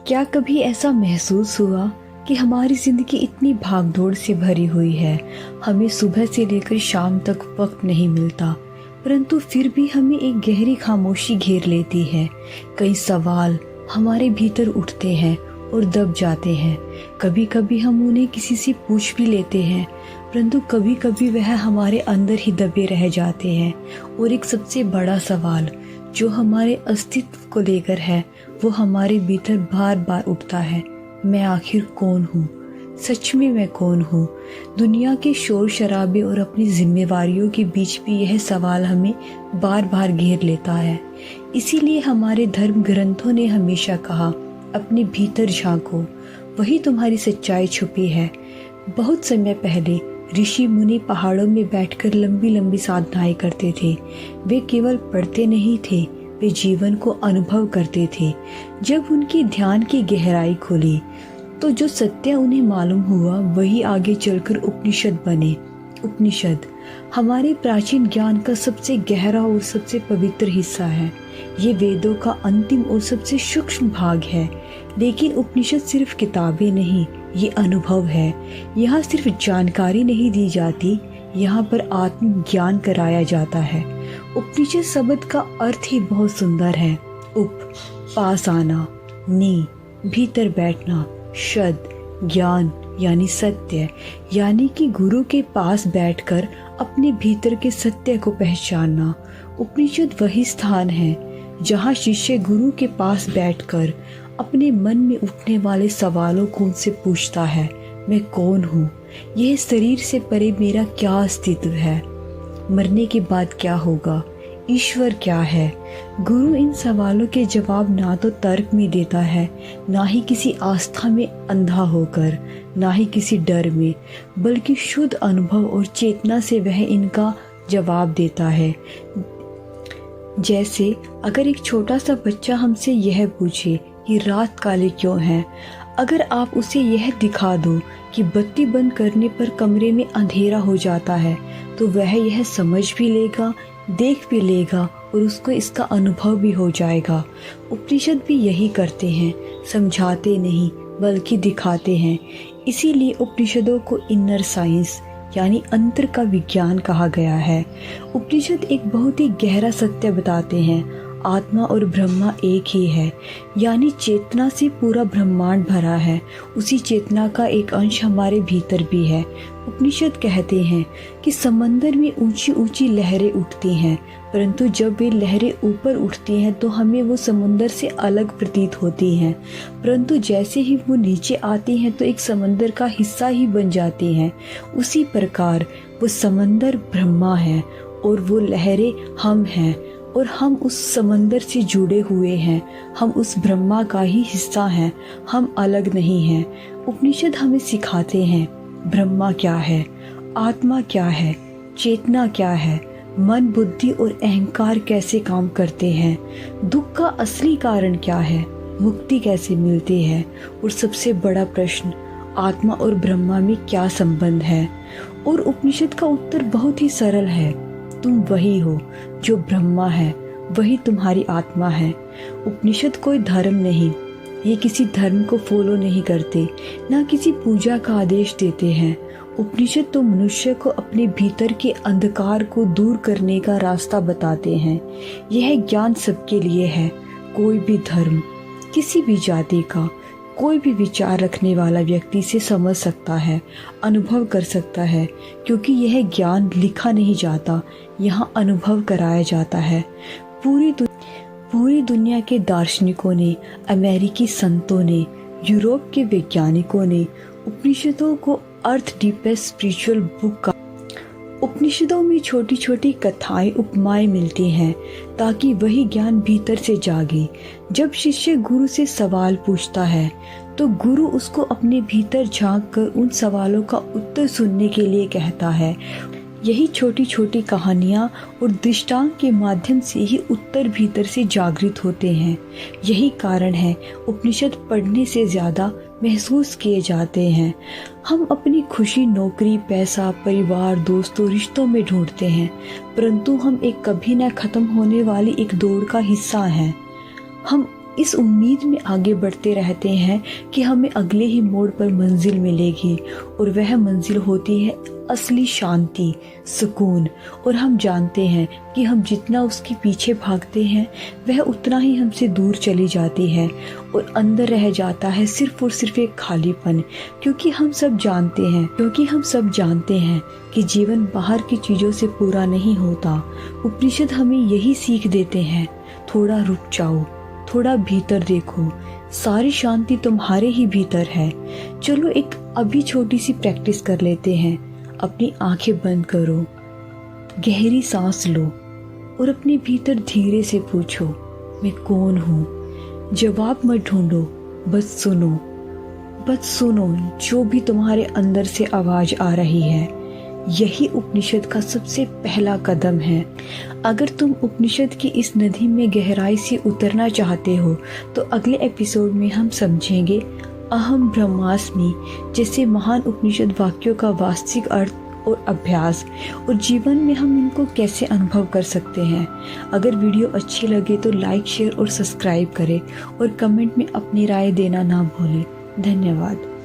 क्या कभी ऐसा महसूस हुआ कि हमारी जिंदगी इतनी भागदौड़ से भरी हुई है, हमें सुबह से लेकर शाम तक वक्त नहीं मिलता, परंतु फिर भी हमें एक गहरी खामोशी घेर लेती है। कई सवाल हमारे भीतर उठते हैं और दब जाते हैं। कभी कभी हम उन्हें किसी से पूछ भी लेते हैं, परंतु कभी कभी वह हमारे अंदर ही दबे रह जाते हैं। और एक सबसे बड़ा सवाल जो हमारे अस्तित्व को लेकर है, वो हमारे भीतर बार बार उठता है, मैं आखिर कौन हूँ? सच में मैं कौन हूँ? दुनिया के शोर शराबे और अपनी जिम्मेवारियों के बीच भी यह सवाल हमें बार बार घेर लेता है। इसीलिए हमारे धर्म ग्रंथों ने हमेशा कहा, अपने भीतर झांको, वही तुम्हारी सच्चाई छुपी है। बहुत समय पहले ऋषि मुनि पहाड़ों में बैठकर लंबी लंबी साधनाएं करते थे। वे केवल पढ़ते नहीं थे, वे जीवन को अनुभव करते थे। जब उनकी ध्यान की गहराई खुली तो जो सत्य उन्हें मालूम हुआ वही आगे चलकर उपनिषद बने। उपनिषद हमारे प्राचीन ज्ञान का सबसे गहरा और सबसे पवित्र हिस्सा है। ये वेदों का अंतिम और सबसे सूक्ष्म भाग है। लेकिन उपनिषद सिर्फ किताबें नहीं, ये अनुभव है। यहाँ सिर्फ जानकारी नहीं दी जाती, यहाँ पर आत्मज्ञान कराया जाता है। उपनिषद शब्द का अर्थ ही बहुत सुंदर है। उप पास आना, नी भीतर बैठना, शद ज्ञान यानी सत्य, यानी कि गुरु के पास बैठकर अपने भीतर के सत्य को पहचानना। उपनिषद वही स्थान है जहाँ शिष्य गुरु के पास बैठकर अपने मन में उठने वाले सवालों को उनसे पूछता है, मैं कौन हूँ? यह शरीर से परे मेरा क्या अस्तित्व है? मरने के बाद क्या होगा? ईश्वर क्या है? गुरु इन सवालों के जवाब ना तो तर्क में देता है, ना ही किसी आस्था में अंधा होकर, ना ही किसी डर में, बल्कि शुद्ध अनुभव और चेतना से वह इनका जवाब देता है। जैसे अगर एक छोटा सा बच्चा हमसे यह पूछे कि रात काले क्यों है, अगर आप उसे यह दिखा दो कि बत्ती बंद करने पर कमरे में अंधेरा हो जाता है, तो वह यह समझ भी लेगा, देख भी लेगा और उसको इसका अनुभव भी हो जाएगा। उपनिषद भी यही करते हैं, समझाते नहीं बल्कि दिखाते हैं। इसीलिए उपनिषदों को इनर साइंस यानी अंतर का विज्ञान कहा गया है। उपनिषद एक बहुत ही गहरा सत्य बताते हैं, आत्मा और ब्रह्मा एक ही है, यानी चेतना से पूरा ब्रह्मांड भरा है। उसी चेतना का एक अंश हमारे भीतर भी है। उपनिषद कहते हैं कि समंदर में ऊंची ऊंची लहरें उठती हैं, परंतु जब वे लहरें ऊपर उठती हैं तो हमें वो समुंदर से अलग प्रतीत होती हैं, परंतु जैसे ही वो नीचे आती हैं तो एक समंदर का हिस्सा ही बन जाती हैं। उसी प्रकार वो समंदर ब्रह्मा है और वो लहरें हम हैं, और हम उस समंदर से जुड़े हुए हैं। हम उस ब्रह्मा का ही हिस्सा हैं, हम अलग नहीं हैं। उपनिषद हमें सिखाते हैं ब्रह्मा क्या है, आत्मा क्या है, चेतना क्या है, मन बुद्धि और अहंकार कैसे काम करते हैं, दुख का असली कारण क्या है, मुक्ति कैसे मिलती है, और सबसे बड़ा प्रश्न, आत्मा और ब्रह्मा में क्या संबंध है। और उपनिषद का उत्तर बहुत ही सरल है, तुम वही हो जो ब्रह्मा है, वही तुम्हारी आत्मा है। उपनिषद कोई धर्म नहीं, ये किसी धर्म को फॉलो नहीं करते, ना किसी पूजा का आदेश देते हैं। उपनिषद तो मनुष्य को अपने भीतर के अंधकार को दूर करने का रास्ता बताते हैं। यह ज्ञान सबके लिए है, कोई भी धर्म, किसी भी जाति का, कोई भी विचार रखने वाला व्यक्ति से समझ सकता है, अनुभव कर सकता है, क्योंकि यह ज्ञान लिखा नहीं जाता, यहाँ अनुभव कराया जाता है। पूरी दुनिया के दार्शनिकों ने, अमेरिकी संतों ने, यूरोप के वैज्ञानिकों ने उपनिषदों को अर्थ डीपेस्ट स्पिरिचुअल बुक का। उपनिषदों में छोटी छोटी कथाएं, उपमाएं मिलती हैं ताकि वही ज्ञान भीतर से जागे। जब शिष्य गुरु से सवाल पूछता है तो गुरु उसको अपने भीतर झांक कर उन सवालों का उत्तर सुनने के लिए कहता है। यही छोटी छोटी कहानियाँ और दृष्टांत के माध्यम से ही उत्तर भीतर से जागृत होते हैं। यही कारण है उपनिषद पढ़ने से ज़्यादा महसूस किए जाते हैं। हम अपनी खुशी नौकरी, पैसा, परिवार, दोस्तों, रिश्तों में ढूंढते हैं, परंतु हम एक कभी न खत्म होने वाली एक दौड़ का हिस्सा हैं। हम इस उम्मीद में आगे बढ़ते रहते हैं कि हमें अगले ही मोड़ पर मंजिल मिलेगी, और वह मंजिल होती है असली शांति, सुकून। और हम जानते हैं कि हम जितना उसके पीछे भागते हैं वह उतना ही हमसे दूर चली जाती है, और अंदर रह जाता है सिर्फ और सिर्फ एक खालीपन। क्योंकि हम सब जानते हैं कि जीवन बाहर की चीज़ों से पूरा नहीं होता। उपनिषद हमें यही सीख देते हैं, थोड़ा रुक जाओ, थोड़ा भीतर देखो, सारी शांति तुम्हारे ही भीतर है। चलो एक अभी छोटी सी प्रैक्टिस कर लेते हैं। अपनी आंखें बंद करो, गहरी सांस लो और अपने भीतर धीरे से पूछो, मैं कौन हूँ। जवाब मत ढूंढो, बस सुनो जो भी तुम्हारे अंदर से आवाज आ रही है। यही उपनिषद का सबसे पहला कदम है। अगर तुम उपनिषद की इस नदी में गहराई से उतरना चाहते हो तो अगले एपिसोड में हम समझेंगे अहम ब्रह्मास्मि जैसे महान उपनिषद वाक्यों का वास्तविक अर्थ और अभ्यास, और जीवन में हम इनको कैसे अनुभव कर सकते हैं। अगर वीडियो अच्छी लगे तो लाइक, शेयर और सब्सक्राइब करें, और कमेंट में अपनी राय देना ना भूलें। धन्यवाद।